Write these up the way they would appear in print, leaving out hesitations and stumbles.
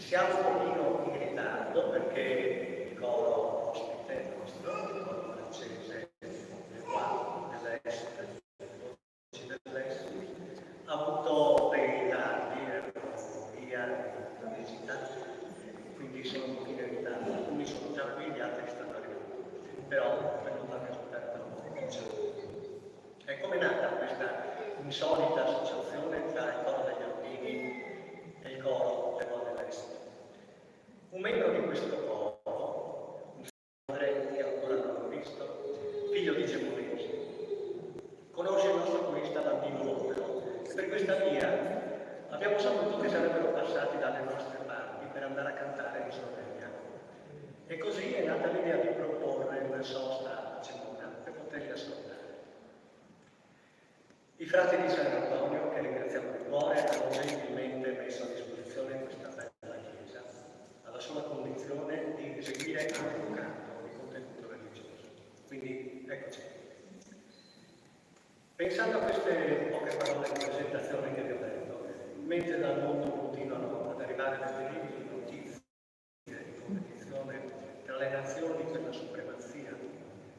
Siamo un pochino in ritardo perché il coro ospite nostro, il coro francese, qua dell'Est, dell'Est, ha avuto dei ritardi, via la visita, quindi sono un pochino in ritardo. Alcuni sono già qui, gli altri stanno arrivando, però per non farmi aspettare troppo. E come è nata questa insolita associazione tra il coro degli alpini e il coro del Nord dell'Est? Un membro di questo coro, un padre che ancora non ho visto, figlio di Gemonesi, conosce il nostro corista Landino Londero e per questa via abbiamo saputo che sarebbero passati dalle nostre parti per andare a cantare in Slovenia. E così è nata l'idea di proporre una sosta a Cemona per poterli ascoltare. I frati di San Antonio, che ringraziamo di cuore, hanno gentilmente messo a disposizione questa bella chiesa, alla sola condizione di eseguire anche un canto di contenuto religioso. Quindi eccoci. Pensando a queste poche parole di presentazione che vi ho detto, mentre dal mondo continuano ad arrivare le terribili notizie di competizione tra le nazioni per la supremazia,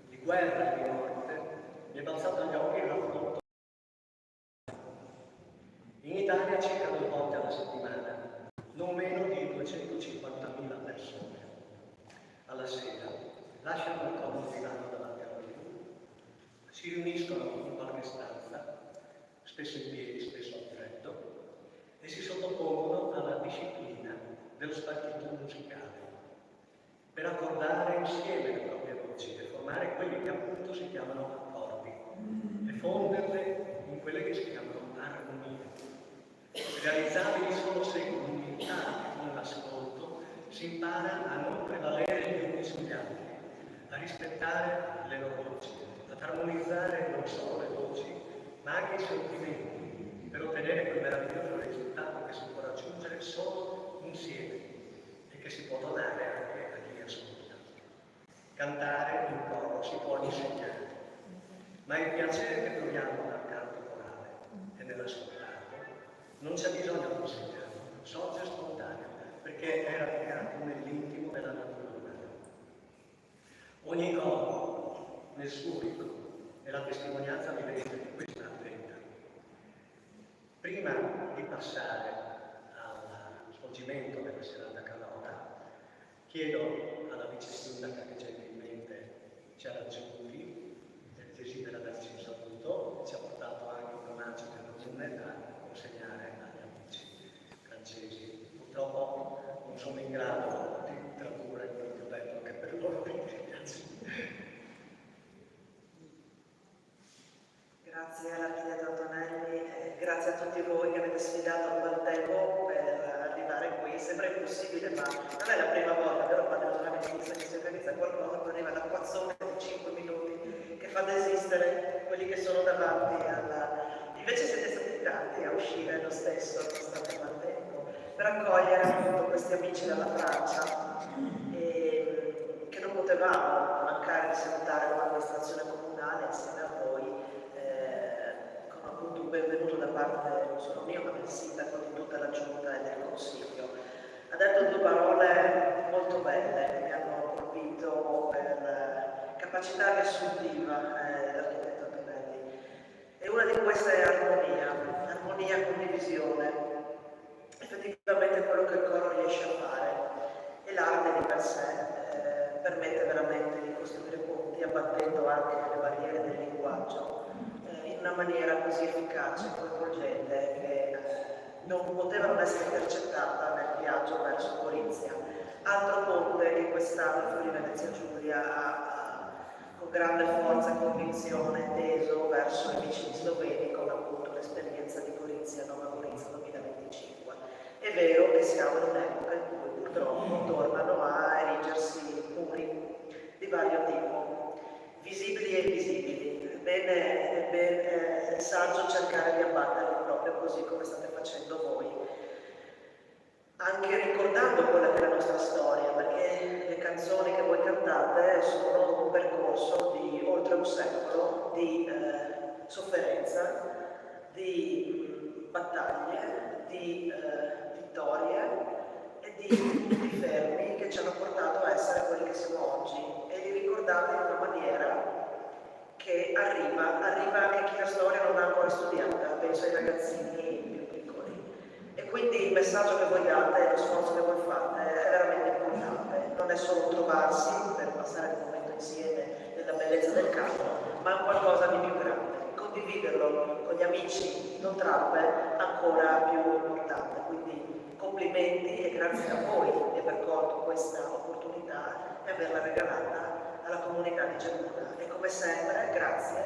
di guerra e di morte, mi è balzato agli occhi il racconto. In Italia circa 2 volte alla settimana, non meno di 250.000 persone alla sera lasciano il coro divano davanti alla TV, si riuniscono in qualche stanza, spesso in piedi, spesso al freddo, e si sottopongono alla disciplina dello spartito musicale per accordare insieme le proprie voci e formare quelli che appunto si chiamano accordi e fonderle in quelle che si chiamano armonie, realizzabili solo se con umiltà e con l'ascolto si impara a non prevalere gli uni sugli altri, a rispettare le loro voci, ad armonizzare non solo le voci, ma anche i sentimenti, per ottenere quel meraviglioso risultato che si può raggiungere solo insieme e che si può donare anche a chi ascolta. Cantare in coro si può insegnare, ma il piacere che proviamo dal canto corale e nell'ascoltarlo non c'è bisogno di insegnarlo, sorge spontaneo, perché è radicato nell'intimo della natura umana. Ogni coro, nel suo ritmo, è la testimonianza vivente di questa verità. Prima di passare al svolgimento della serata canora, chiedo alla vice sindaca che gentilmente ci ha raggiunti e desidera darci un saluto, ci ha portato anche un omaggio del comune da consegnare agli amici francesi. Purtroppo non sono in grado di tradurre quello che ho detto anche per loro, quindi grazie. Grazie all'architetto Antonelli, grazie a tutti voi che avete sfidato un bel tempo per arrivare qui. Sembra impossibile, ma non è la prima volta, vero padre giornalista, che si organizza qualcosa, poi arriva la acquazzone di 5 minuti che fa desistere quelli che sono davanti alla... Invece siete stati tanti a uscire lo stesso, nonostante il maltempo, per accogliere appunto questi amici dalla Francia che non potevamo mancare di salutare l'amministrazione comunale insieme a voi, con appunto un benvenuto da parte non solo mio ma del sindaco, di tutta la giunta e del consiglio. Ha detto 2 parole molto belle che mi hanno colpito per capacità riassuntiva dell'architetto Antonelli. E una di queste è armonia, condivisione. Effettivamente quello che il coro riesce a fare, e l'arte di per sé permette veramente di costruire ponti abbattendo anche le barriere del linguaggio in una maniera così efficace e coinvolgente che non poteva non essere intercettata nel viaggio verso Gorizia. Altro ponte che quest'anno Friuli Venezia Giulia ha con grande forza e convinzione teso verso i vicini sloveni con appunto l'esperienza di Gorizia, Nova Gorizia 2025. È vero che siamo in un'epoca in cui purtroppo tornano a erigersi muri di vario tipo, visibili e invisibili. È saggio cercare di abbatterli proprio così come state facendo voi, anche ricordando quella che è la nostra storia, perché le canzoni che voi cantate sono un percorso di oltre un secolo di sofferenza, di battaglie, di vittorie e di punti fermi che ci hanno portato a essere quelli che siamo oggi e li ricordate in una maniera che arriva anche chi la storia non ha ancora studiata, penso ai ragazzini più piccoli. E quindi il messaggio che voi date, lo sforzo che voi fate è veramente importante, non è solo trovarsi per passare il momento insieme nella bellezza del canto, ma è qualcosa di più grande. Condividerlo con gli amici non trappe ancora più importante. Quindi complimenti e grazie a voi di aver colto questa opportunità e averla regalata alla comunità di Gemona. E come sempre grazie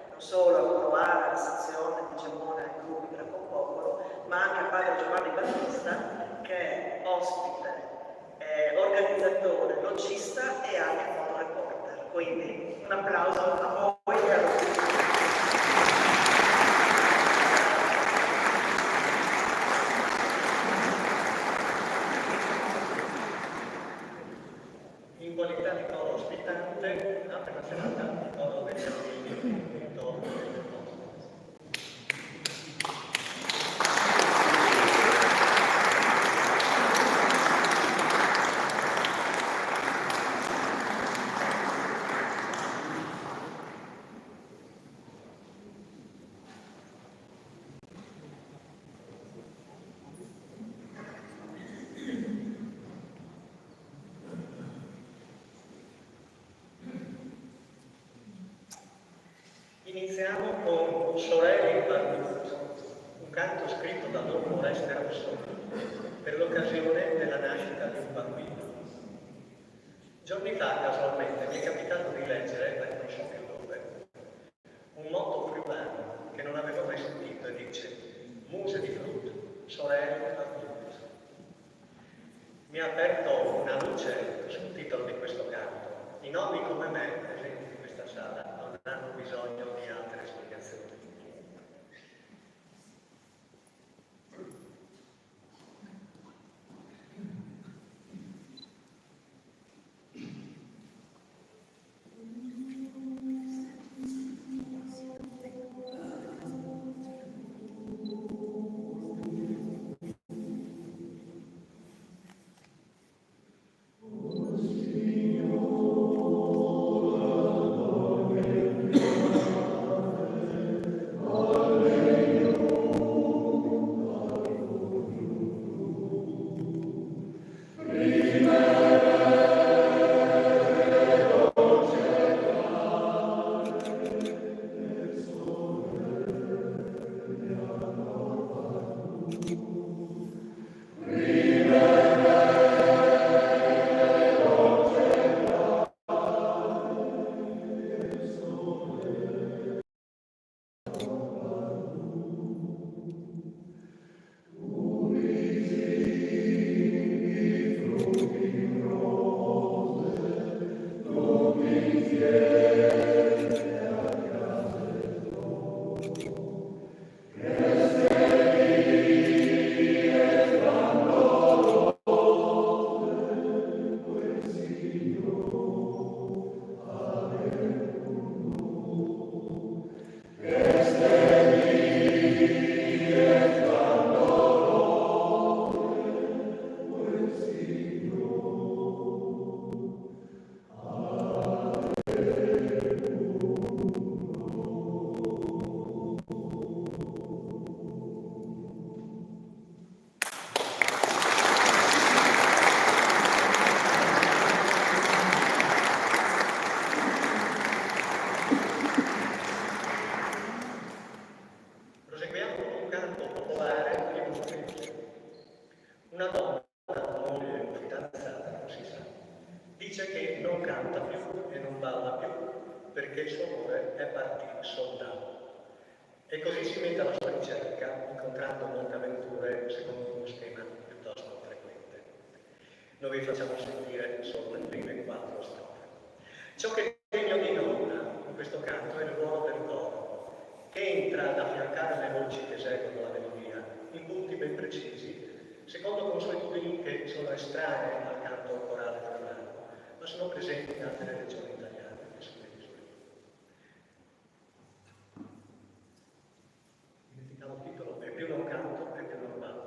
non solo a Coroara, alla sezione di Gemona e ai gruppi della Compopolo, ma anche a Padre Giovanni Battista che è ospite, organizzatore, logista e anche fotoreporter. Quindi un applauso a voi e a tutti. In qualità di coro ospitante, apre la serata il coro dei Giardini intorno del nostro. Iniziamo con Sorelle in Barbuto, un canto scritto da Don Oreste Rosso per l'occasione della nascita di un bambino. Giorni fa, casualmente, mi è capitato di leggere, non so più dove, un motto friulano che non avevo mai sentito e dice Muse di frutto, sorelle Barbuto. Mi ha aperto una luce sul titolo di questo canto. I nonni come me, presenti in questa sala, non hanno bisogno di altre spiegazioni. Una donna, moglie o fidanzata, non si sa, dice che non canta più e non balla più perché il suo amore è partito soldato. E così si mette alla sua ricerca, incontrando molte avventure secondo uno schema piuttosto frequente. Noi vi facciamo sentire solo le prime 4 strofe. Ciò che è degno di nonna in questo canto è il ruolo del coro, che entra ad affiancare le voci che seguono la melodia in punti ben precisi, secondo consuetudini che sono estranee al canto corale friulano, ma sono presenti in altre regioni italiane e sulle isole. Dimenticavo il titolo, è più non canto, è più non ballo.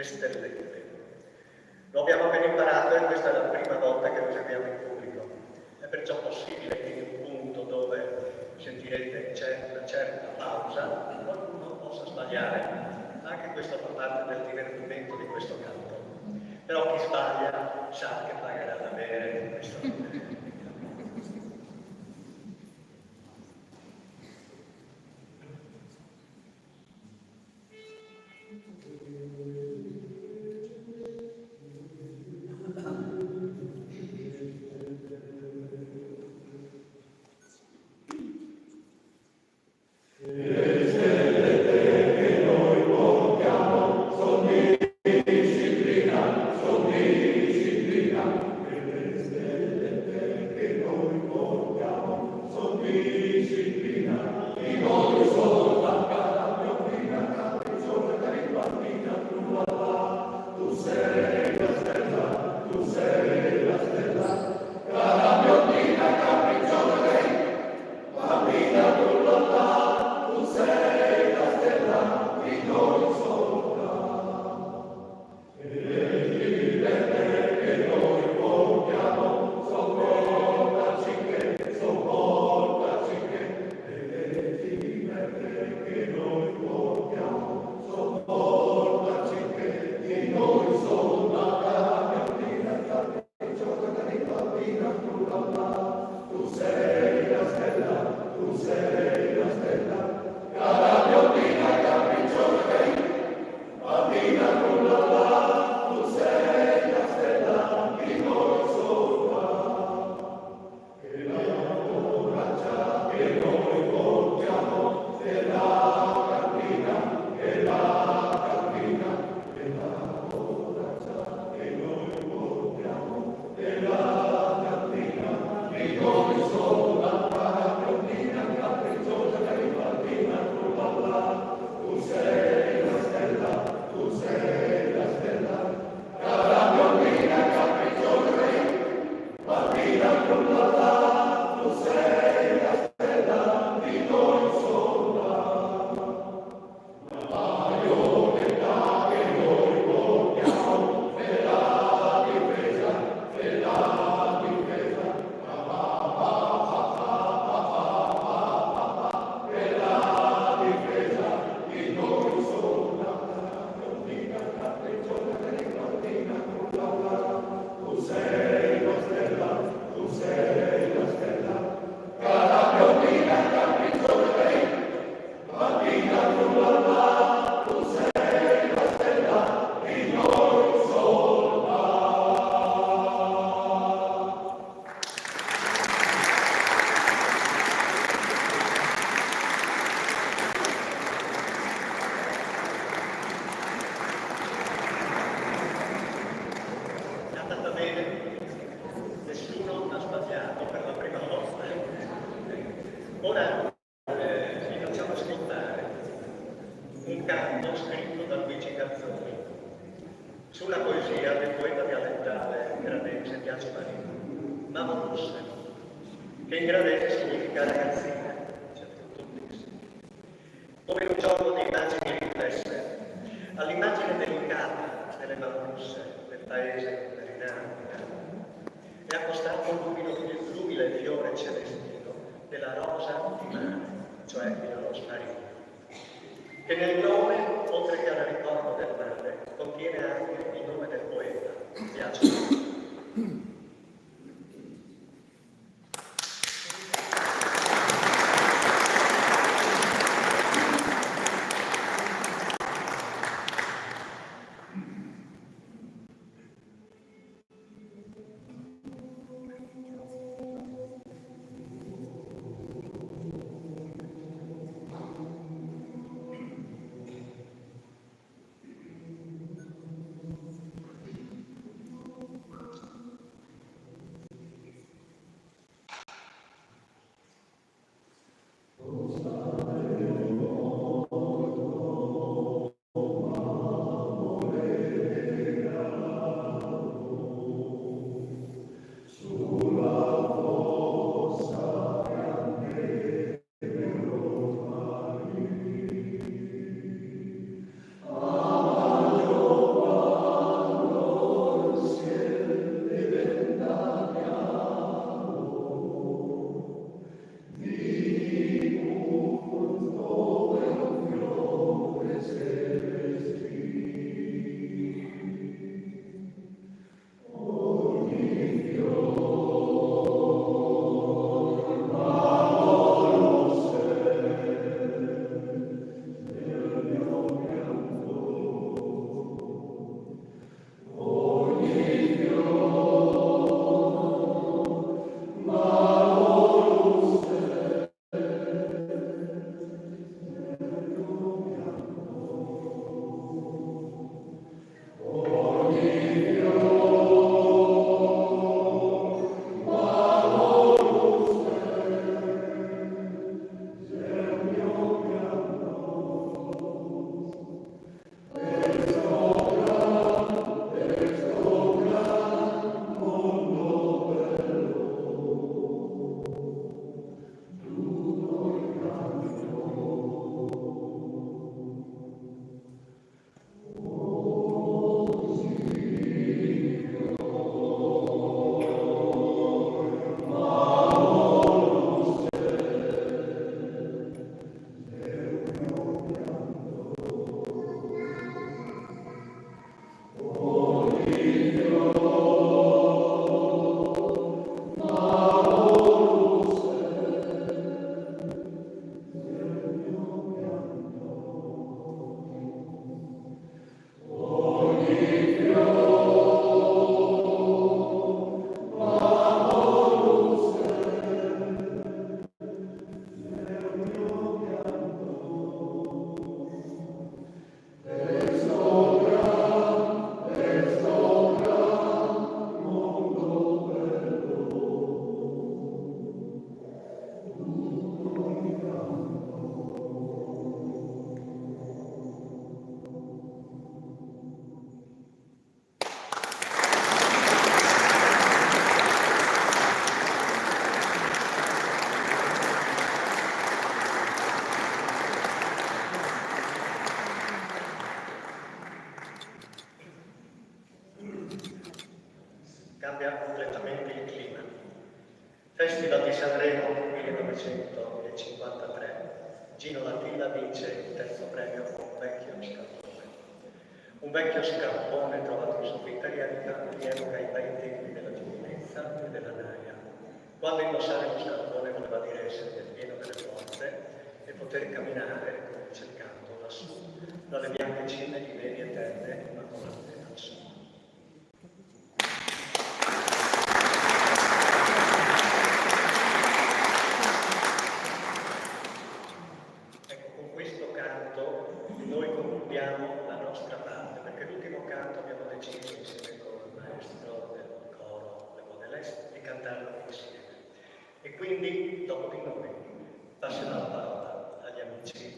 le stellette. Lo abbiamo appena imparato e questa è la prima volta che lo eseguiamo in pubblico. È perciò possibile che in un punto dove sentirete c'è una certa pausa, qualcuno possa sbagliare. Anche questo fa parte del divertimento di questo canto. Però chi sbaglia sa che pagherà da bere questo. ad ascoltare un canto scritto da Luigi Gazzoni su una poesia del poeta dialettale gradese Biagio Marino, Mamo Russe, che in gradese significa ragazzina, c'è tutto il testo. Come un gioco di immagini riflesse, all'immagine delicata delle Mamusse del paese meridionale, è accostato l'umile fiore celestino della rosa di mare, cioè il rosmarino, che nel nome, oltre che al ricordo del mare, contiene anche il nome del poeta, Biagio Marino. Cambia completamente il clima. Festival di Sanremo 1953. Gino Latilla vince il terzo premio con un vecchio scarpone. Un vecchio scarpone trovato in Sovitalianità rievoca i bei tempi della giovinezza e della naia, quando indossare lo scarpone voleva dire essere nel pieno delle forze e poter camminare, come dice il canto, lassù, dalle bianche cime di nevi eterne immacolate al sole. Noi concludiamo la nostra parte, perché l'ultimo canto abbiamo deciso insieme con il maestro del coro Le Modeste di cantarlo insieme. E quindi, dopo di noi, passerò la parola agli amici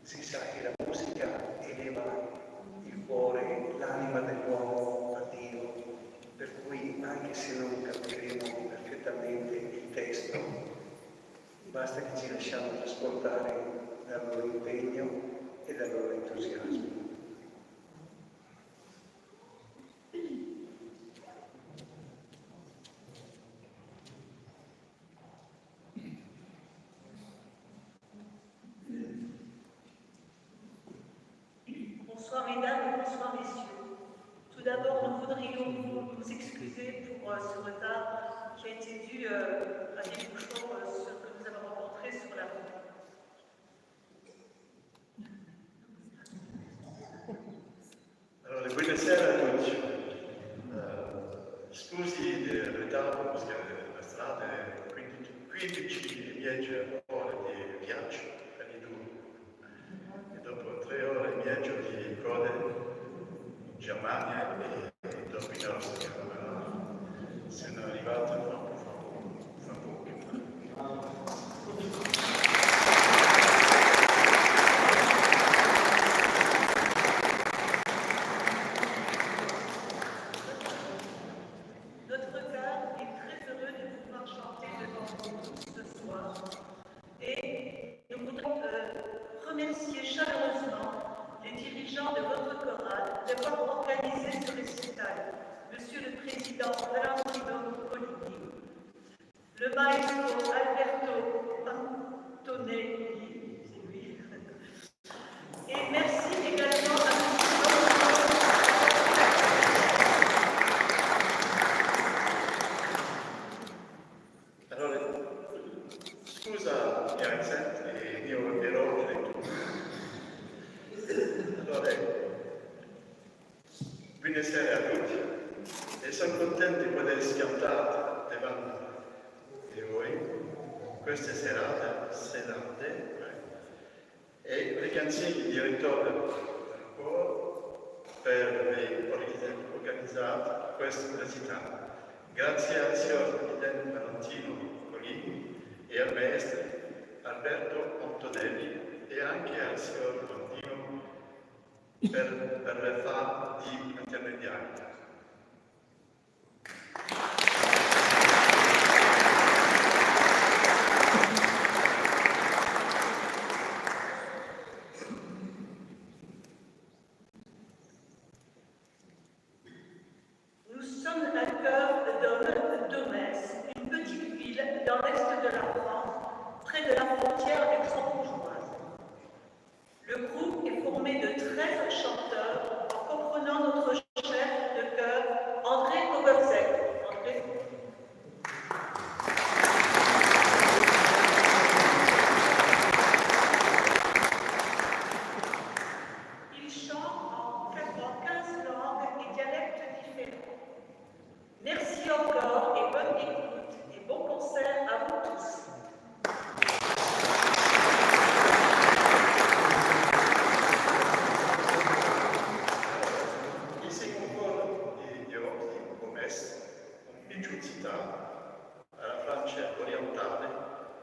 Si sa che la musica eleva il cuore, l'anima dell'uomo a Dio, per cui anche se non capiremo perfettamente il testo, basta che ci lasciamo trasportare dal loro impegno e dal loro entusiasmo. Bonsoir mesdames, bonsoir messieurs. Tout d'abord, nous voudrions nous excuser pour ce retard qui a été dû à des bouchons que nous avons rencontrés sur la route. Allora, buonasera a tutti. Scusi del ritardo perché la strada è 15 ore di viaggio per i due. E dopo 3 ore e mezzo di coda in Germania e dopo in Austria. Sono arrivato fra poco. Notre chœur est très heureux de pouvoir chanter devant vous ce soir et nous voudrions remercier chaleureusement les dirigeants de votre chorale d'avoir organisé ce récital. Monsieur le Président Valentino Colini, le maestro Alberto Antonelli, c'est lui, et merci également à Allora, scusa gli accenti e io errore. Allora, buonasera a tutti e sono contento di poter schiantare davanti di voi questa serate e le canzoni di ritorno per aver organizzato questo recitale. Grazie al signor Presidente Valentino Colini e al maestro Alberto Antonelli e anche al signor Valentino per le fare di intermediario.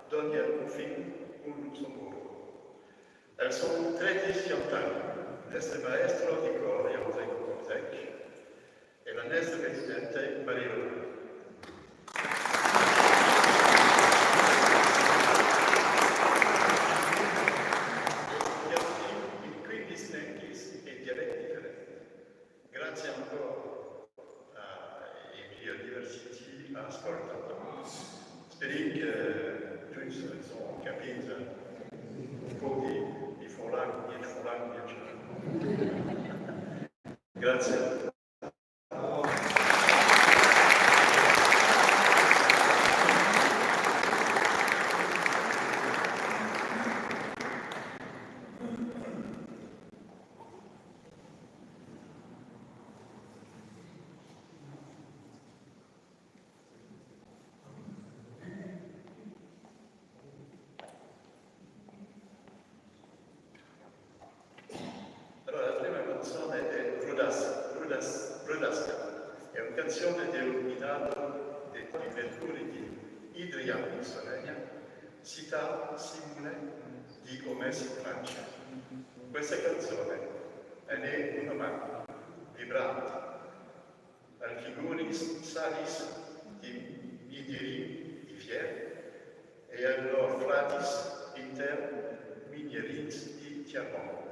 Doña Rufín un Luxemburgo. Elles sont très disciplinaires. Este maestro di coro Enrico Cortec e la nostra presidente Maria Luna. In 15 lingui e dialetti differenti. Grazie ancora ai biodiversity ascoltato. Spero che tutti sono capito un po' di Folang. Grazie. Allora, la prima canzone è Brudasca, è una canzone dell'unità di letture di Idrian in Slovenia, città simile di Omes in Francia. Questa canzone è una mano vibrante, al figuri salis di Midiri di Fier e all'or fratis inter Mignerins di Tiamon.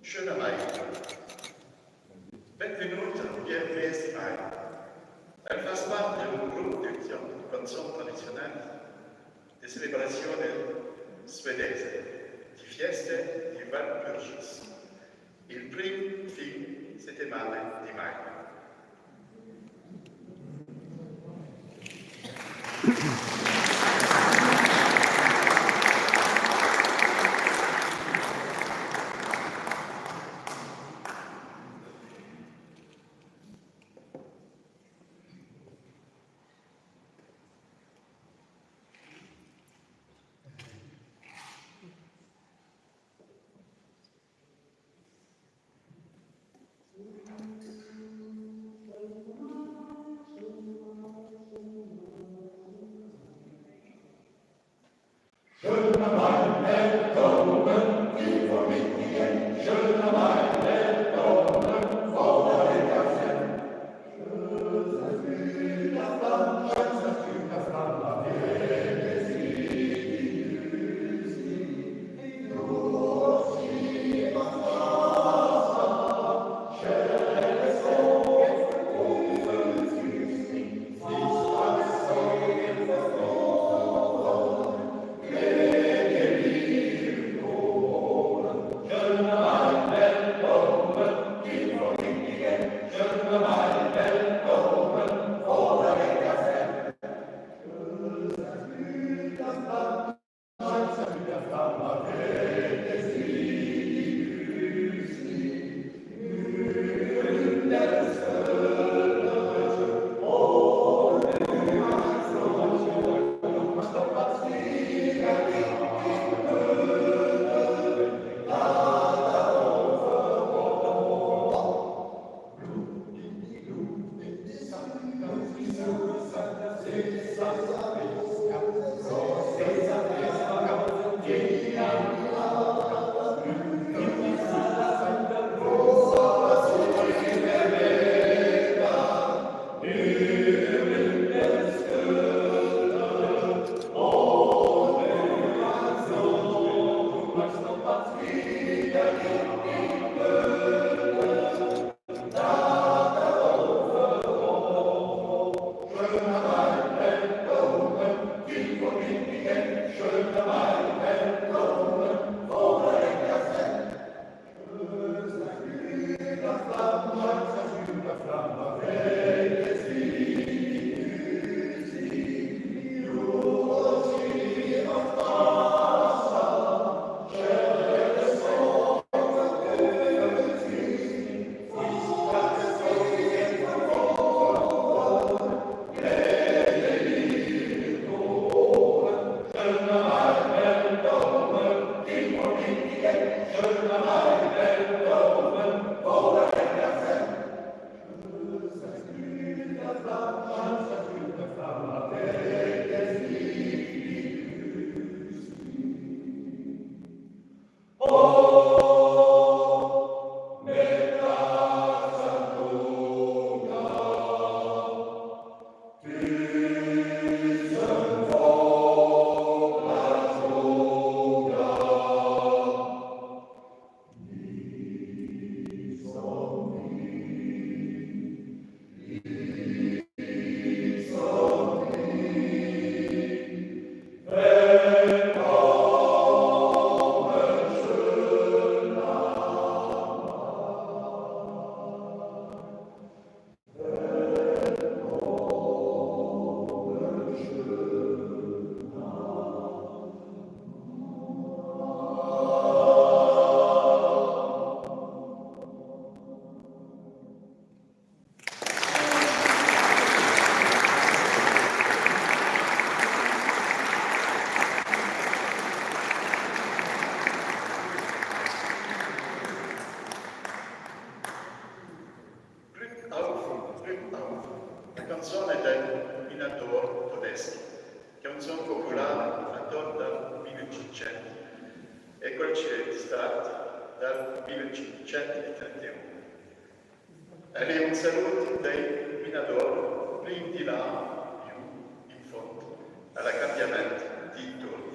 Schöner Mai. Benvenuta, bienvenue Mai. Elle fasse parte d'un groupe de canzoni tradizionali di celebrazione svedese di feste di Walpurgis, il primo fin settimana di maggio. canzone del Minator Tedeschi, canzone popolare attorno dal 1500 e concetto dal 1531. Ed è un saluto dei Minator, prima di là, più in fondo, alla cambiamento di turni.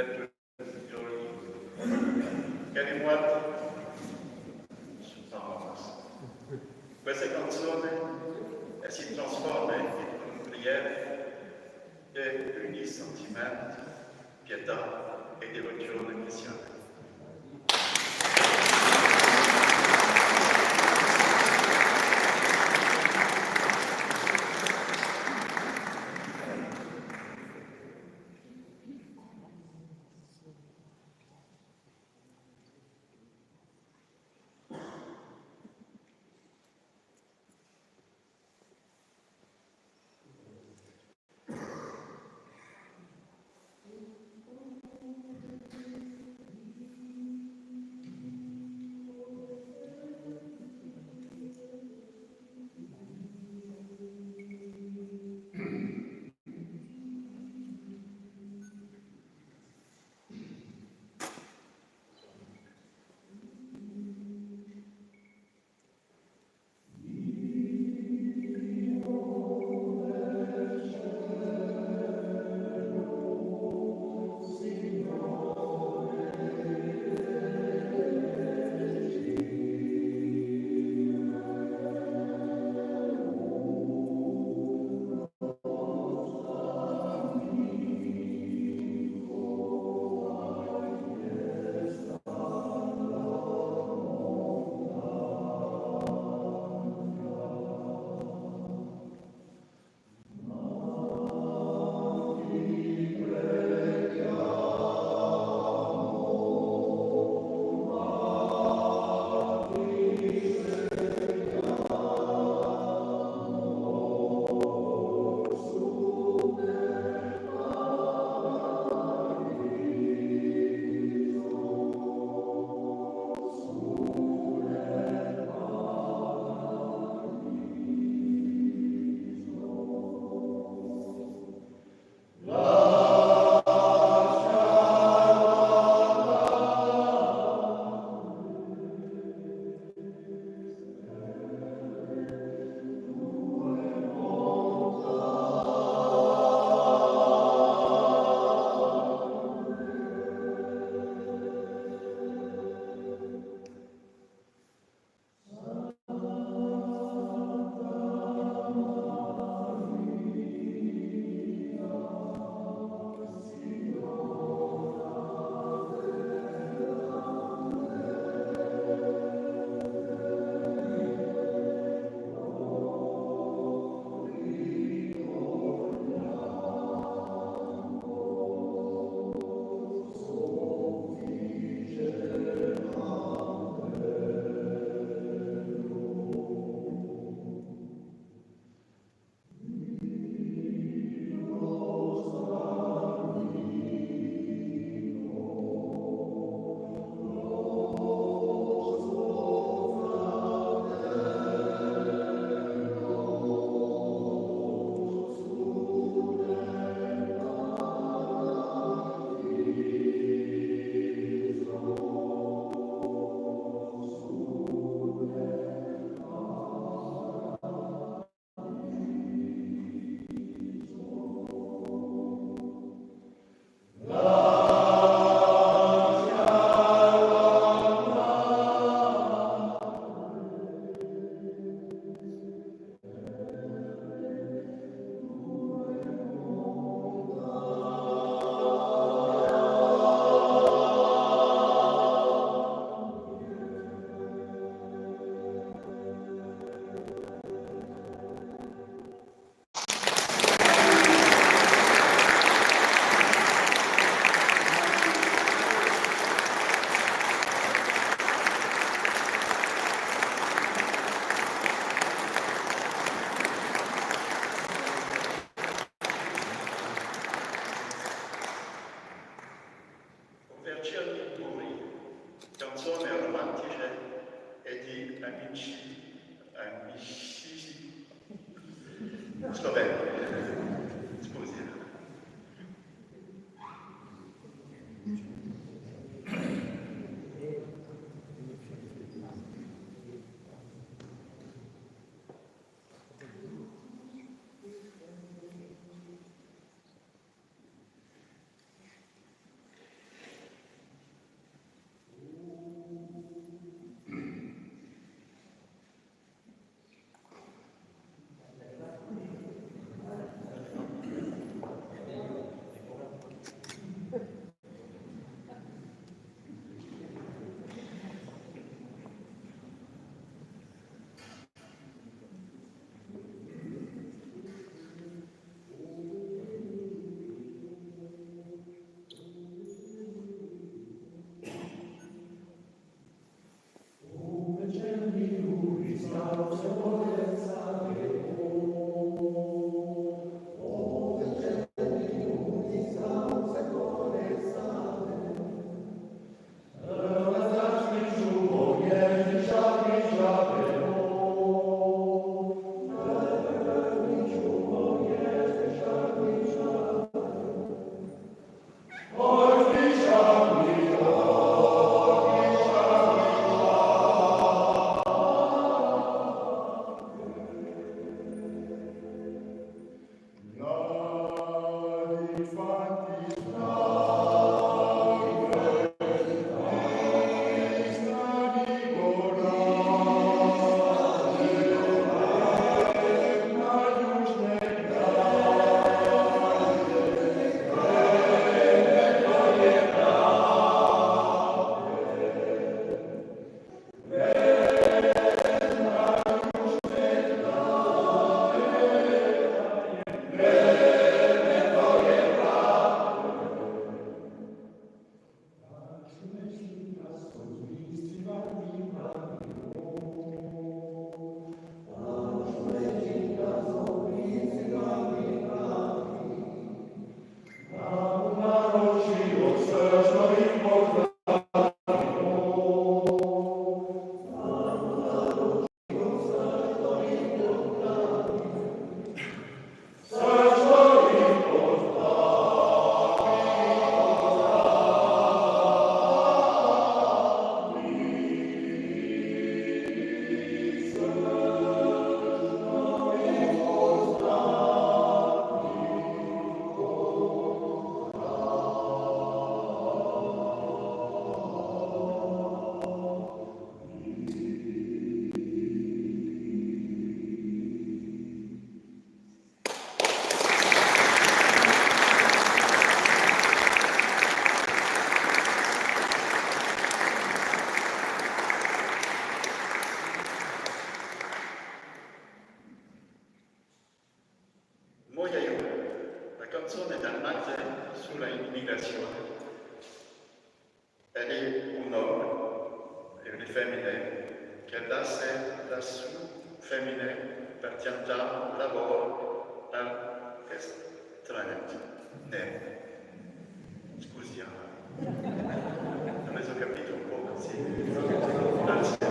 per tutti i giorni. Cari morti, questa canzone si trasforma in una preghiera che unisce sentimento, pietà e devozione cristiana. persone dannate sulla immigrazione. Ed è un uomo e una femmina che lascia lassù femmine per piantare lavoro al estraneo. Scusi, non ho capito un po' così. Grazie.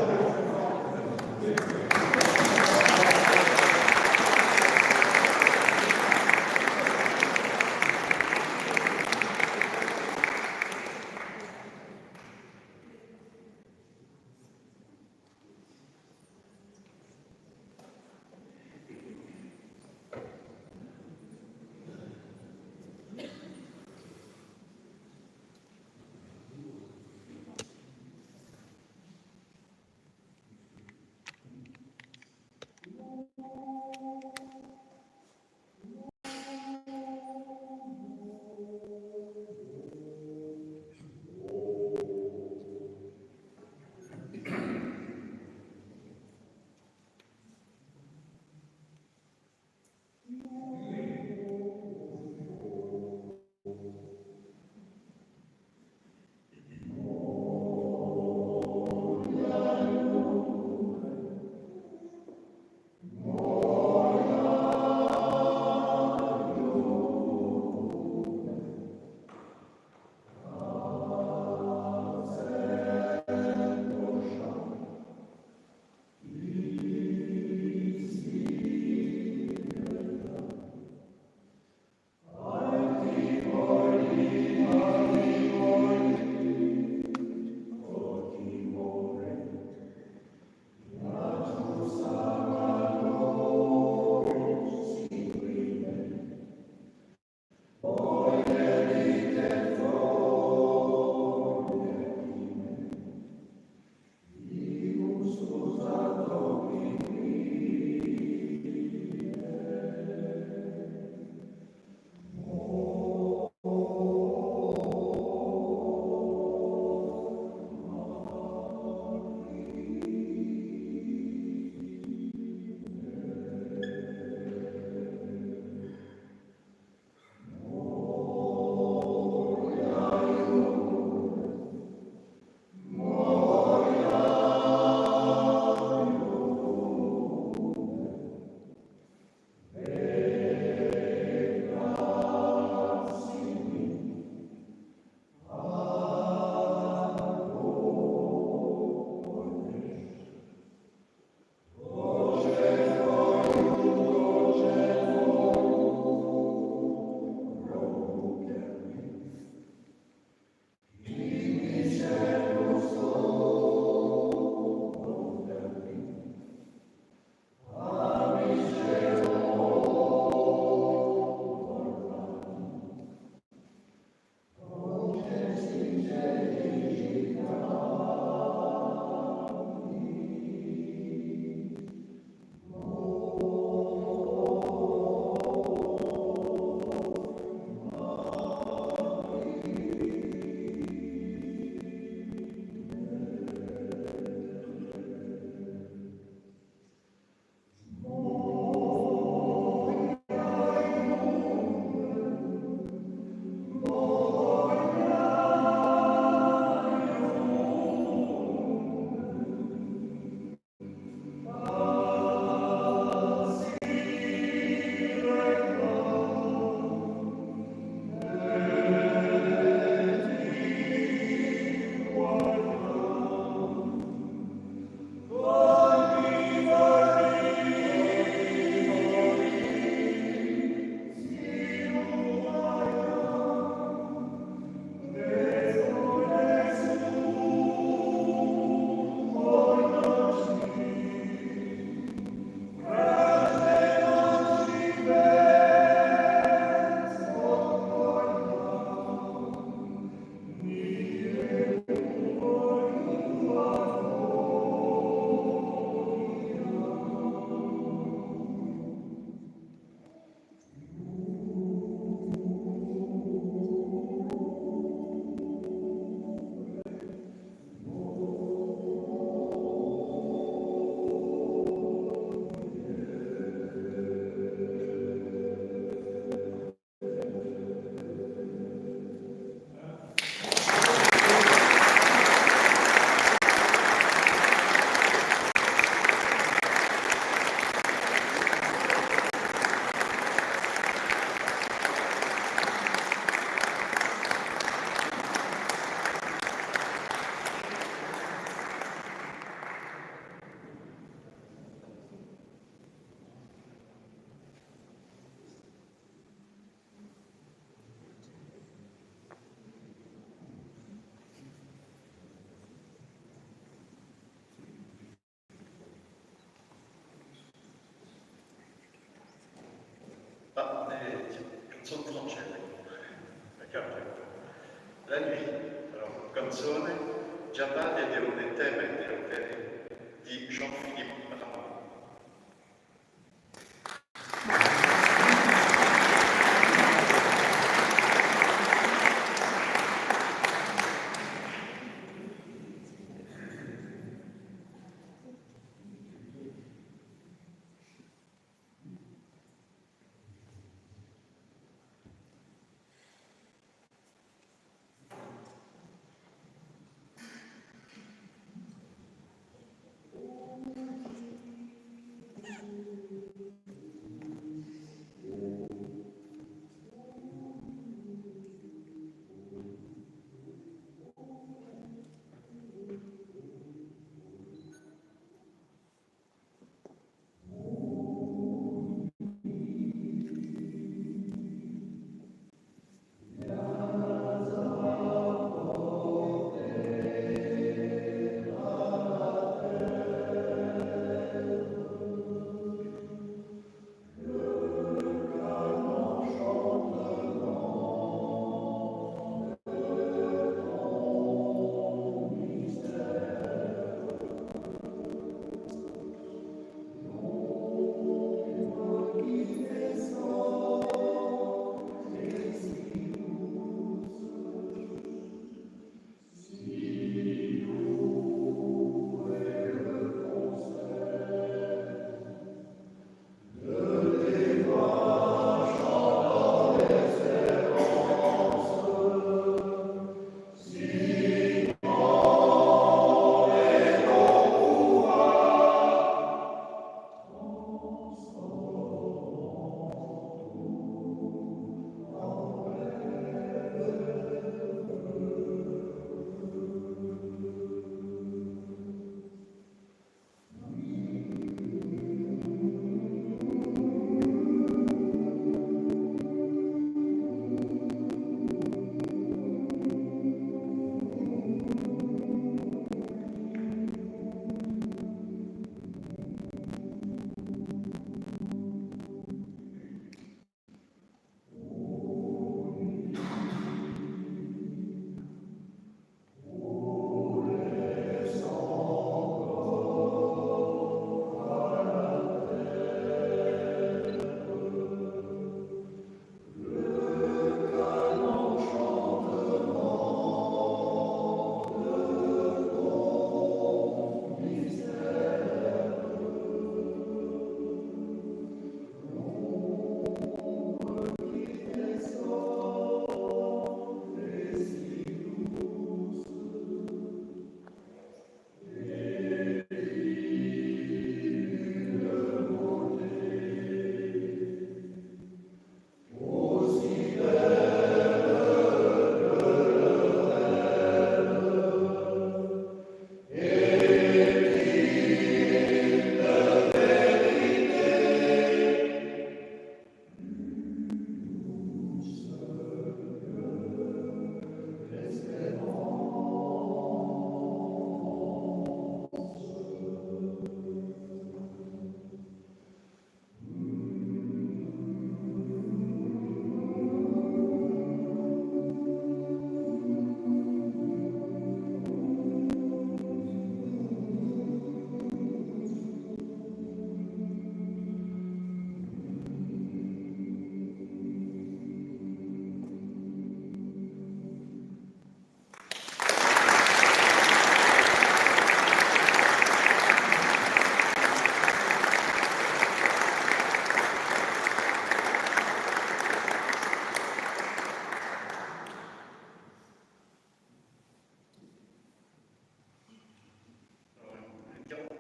La nuit, alors, canzone, già parla di un tema di Jean-Philippe Rameau.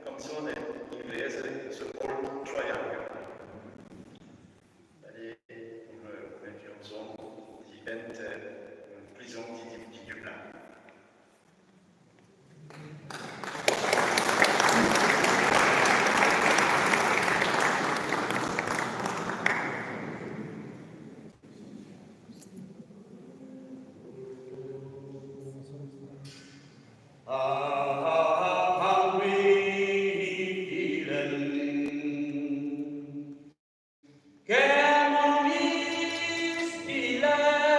Canzone inglese su Old Triangle. C'est une chanson qui vient d'une prison du Dublin. Che non mi spilare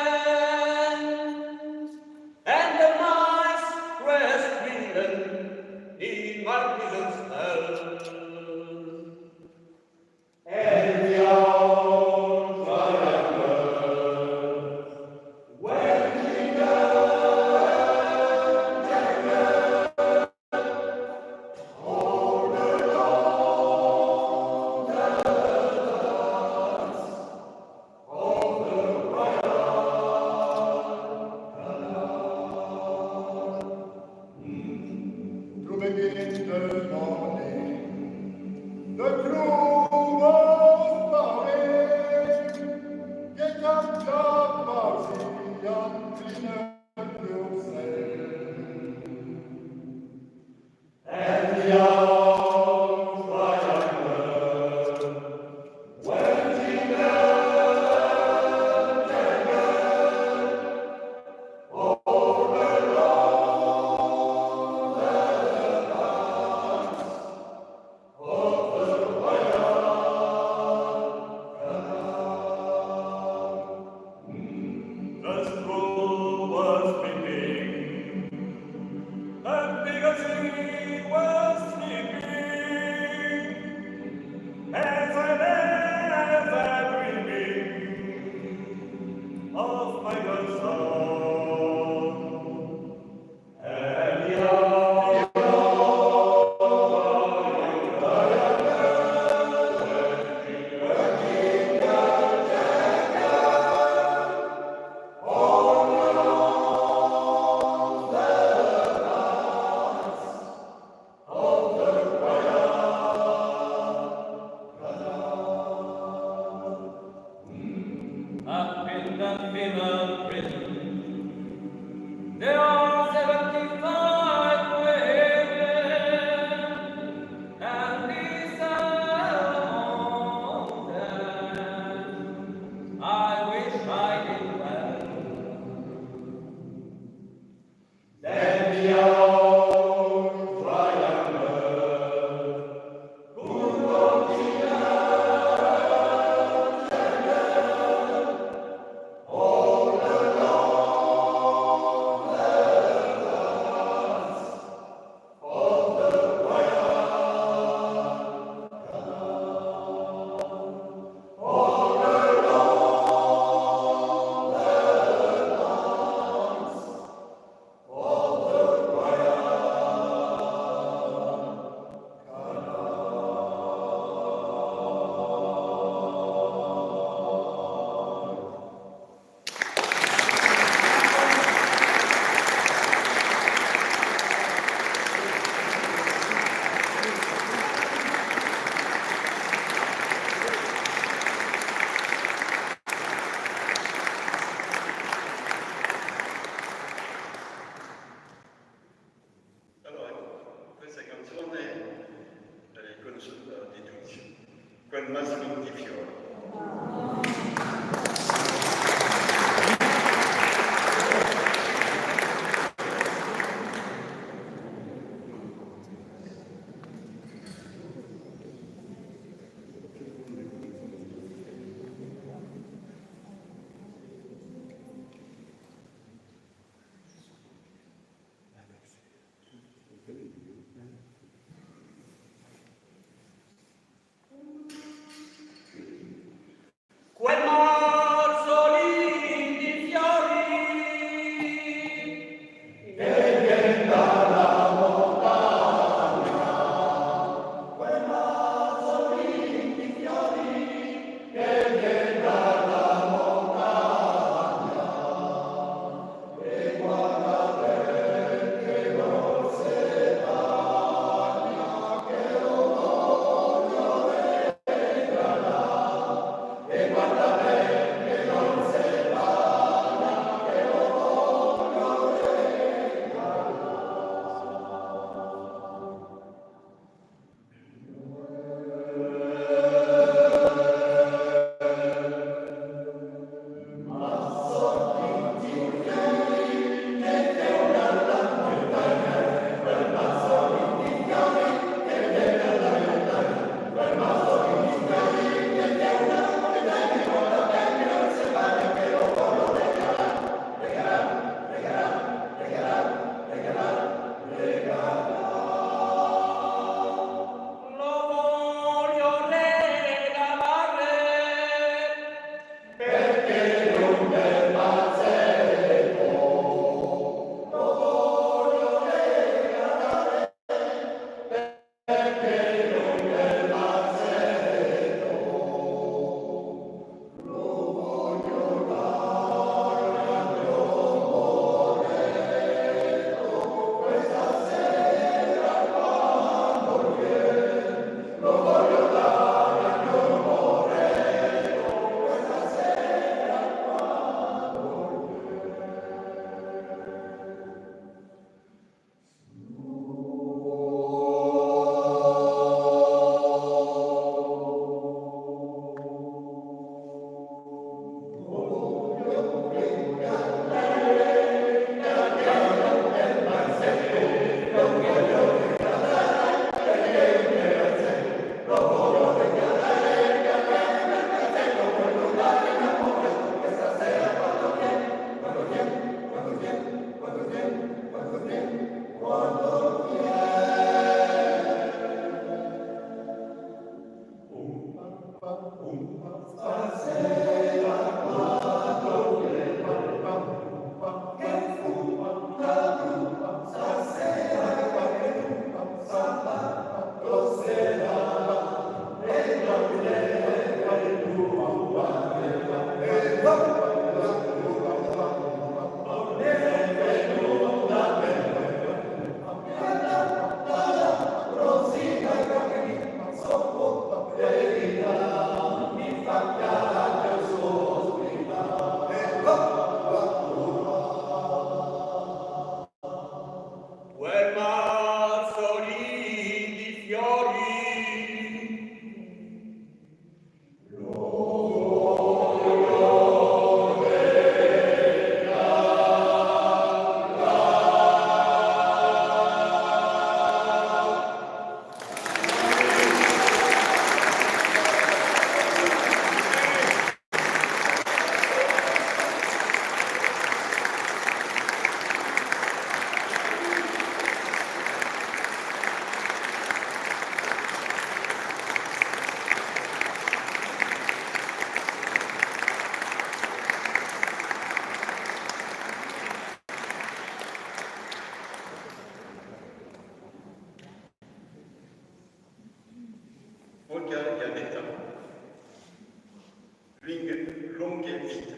lungie vite,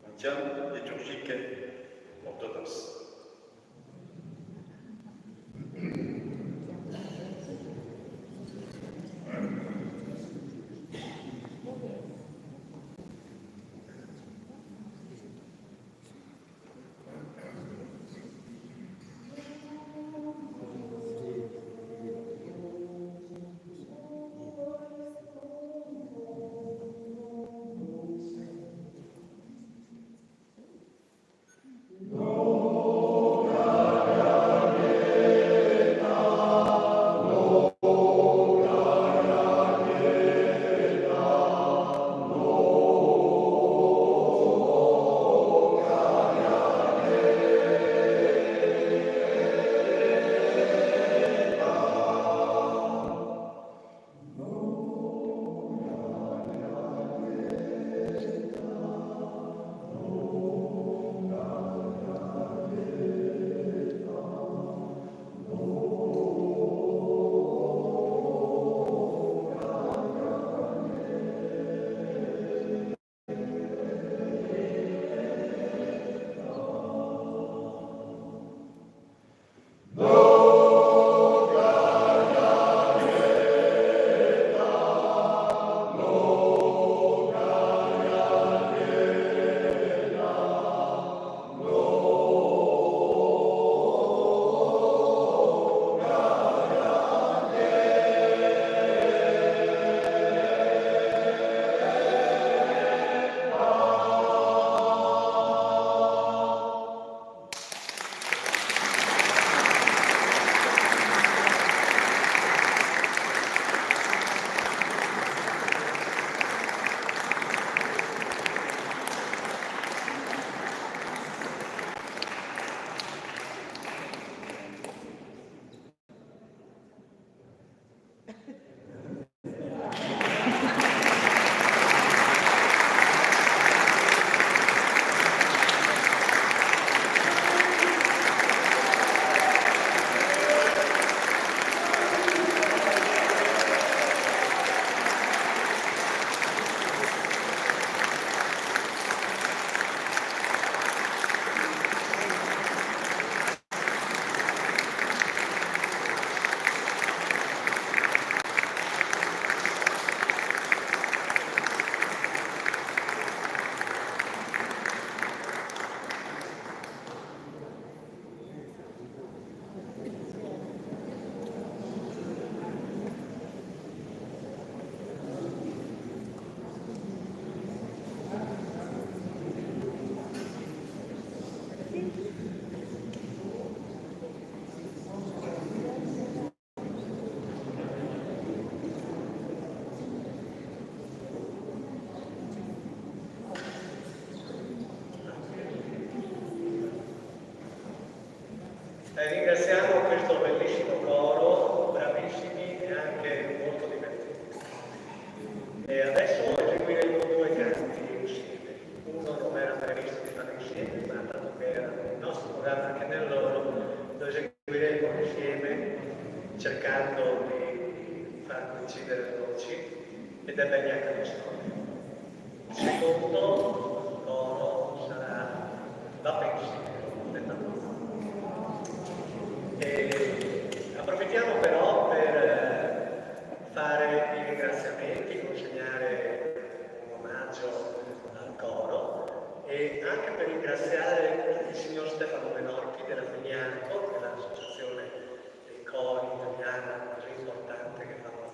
mantiene liturgiche ortodosse. Ringraziamo questo bellissimo coro, bravissimi e anche molto divertenti. E adesso eseguiremo due canti insieme. Uno non era previsto di fare insieme, ma dato che era nel nostro programma anche nel loro, lo eseguiremo insieme cercando di far coincidere le voci ed è ben anche la storia. Il secondo coro sarà la pensiero. Approfittiamo però per fare i ringraziamenti, consegnare un omaggio al coro e anche per ringraziare il signor Stefano Menorchi della Figlianco, che è l'associazione dei cori italiana così importante che fa un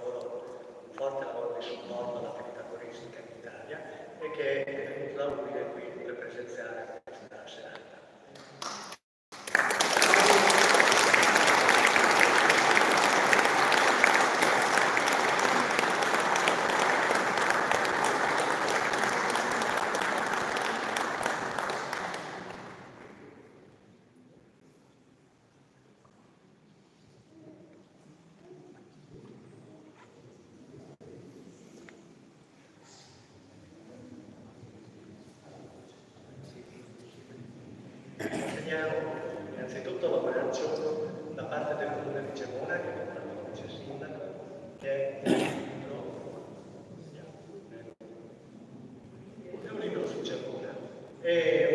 forte lavoro di supporto all'attività coristica in Italia e che è venuto da lui qui per presenziare questa serata. Innanzitutto l'omaggio da parte del Comune di Gemona, che è il vice sindaco, che è un libro E